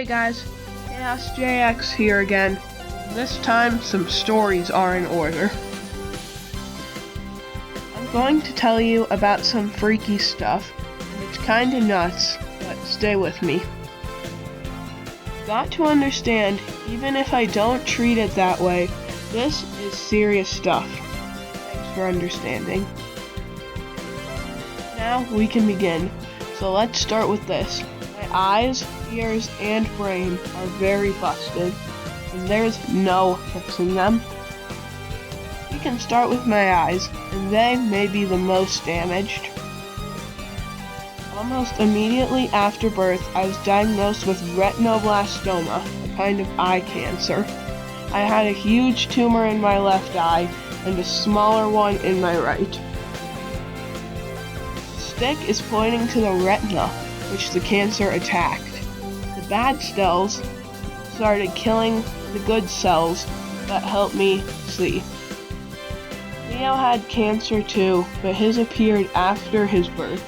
Hey guys, JX here again. This time, some stories are in order. I'm going to tell you about some freaky stuff, and it's kinda nuts, but stay with me. Got to understand, even if I don't treat it that way, this is serious stuff. Thanks for understanding. Now we can begin, so let's start with this. My eyes, ears, and brain are very busted, and there's no fixing them. We can start with my eyes, and they may be the most damaged. Almost immediately after birth, I was diagnosed with retinoblastoma, a kind of eye cancer. I had a huge tumor in my left eye, and a smaller one in my right. The stick is pointing to the retina, which the cancer attacked. The bad cells started killing the good cells that helped me see. Leo had cancer too, but his appeared after his birth,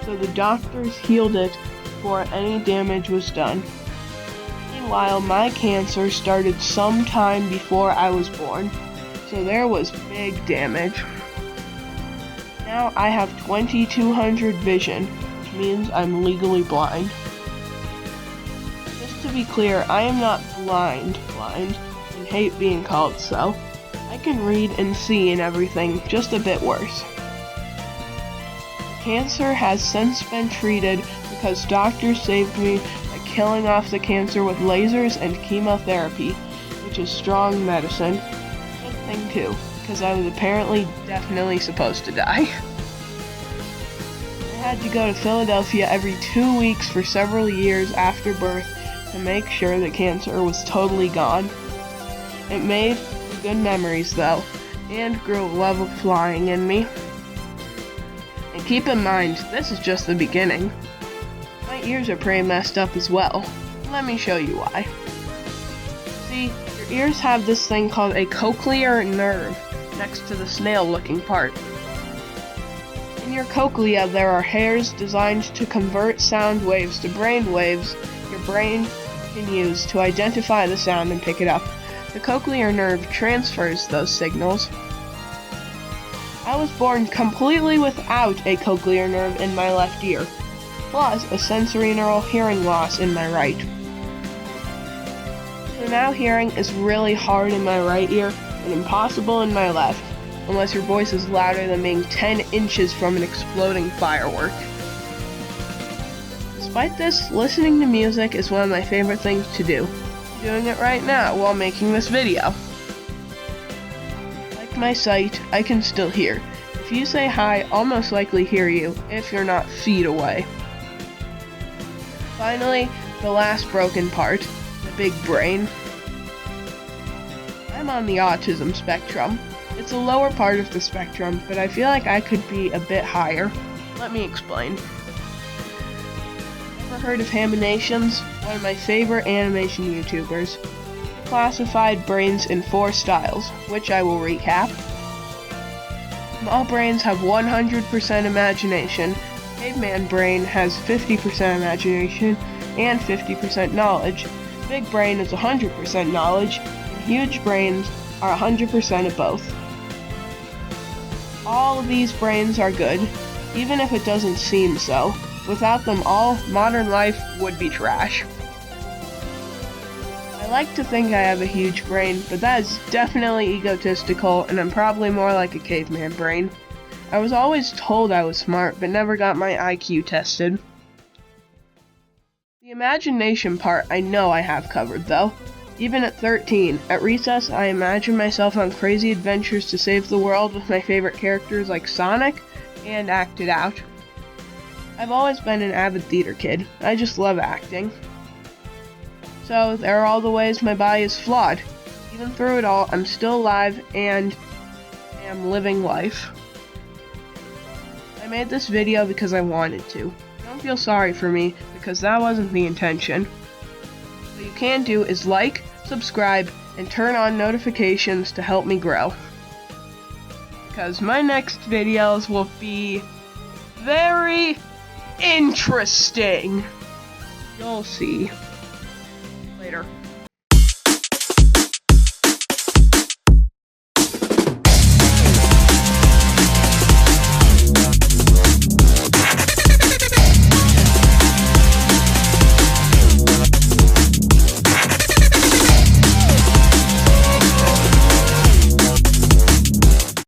so the doctors healed it before any damage was done. Meanwhile, my cancer started sometime before I was born, so there was big damage. Now I have 2200 vision, which means I'm legally blind. Just to be clear, I am not blind, and hate being called so. I can read and see and everything, just a bit worse. Cancer has since been treated because doctors saved me by killing off the cancer with lasers and chemotherapy, which is strong medicine. Good thing too, because I was apparently definitely supposed to die. I had to go to Philadelphia every 2 weeks for several years after birth to make sure the cancer was totally gone. It made good memories though, and grew a love of flying in me. And keep in mind, this is just the beginning. My ears are pretty messed up as well. Let me show you why. See, your ears have this thing called a cochlear nerve next to the snail-looking part. In your cochlea, there are hairs designed to convert sound waves to brain waves your brain can use to identify the sound and pick it up. The cochlear nerve transfers those signals. I was born completely without a cochlear nerve in my left ear, plus a sensory neural hearing loss in my right. So now hearing is really hard in my right ear and impossible in my left, unless your voice is louder than being 10 inches from an exploding firework. Despite this, listening to music is one of my favorite things to do. I'm doing it right now while making this video. Like my sight, I can still hear. If you say hi, I'll most likely hear you, if you're not feet away. Finally, the last broken part, the big brain. I'm on the autism spectrum. It's a lower part of the spectrum, but I feel like I could be a bit higher. Let me explain. Ever heard of Haminations? One of my favorite animation YouTubers. He classified brains in 4 styles, which I will recap. Small brains have 100% imagination, caveman brain has 50% imagination and 50% knowledge, big brain is 100% knowledge, and huge brains are 100% of both. All of these brains are good, even if it doesn't seem so. Without them all, modern life would be trash. I like to think I have a huge brain, but that is definitely egotistical, and I'm probably more like a caveman brain. I was always told I was smart, but never got my IQ tested. The imagination part I know I have covered, though. Even at 13, at recess, I imagined myself on crazy adventures to save the world with my favorite characters like Sonic, and acted out. I've always been an avid theater kid. I just love acting. So, there are all the ways my body is flawed. Even through it all, I'm still alive and am living life. I made this video because I wanted to. Don't feel sorry for me, because that wasn't the intention. What you can do is like, subscribe, and turn on notifications to help me grow. Because my next videos will be very interesting. You'll see. Later.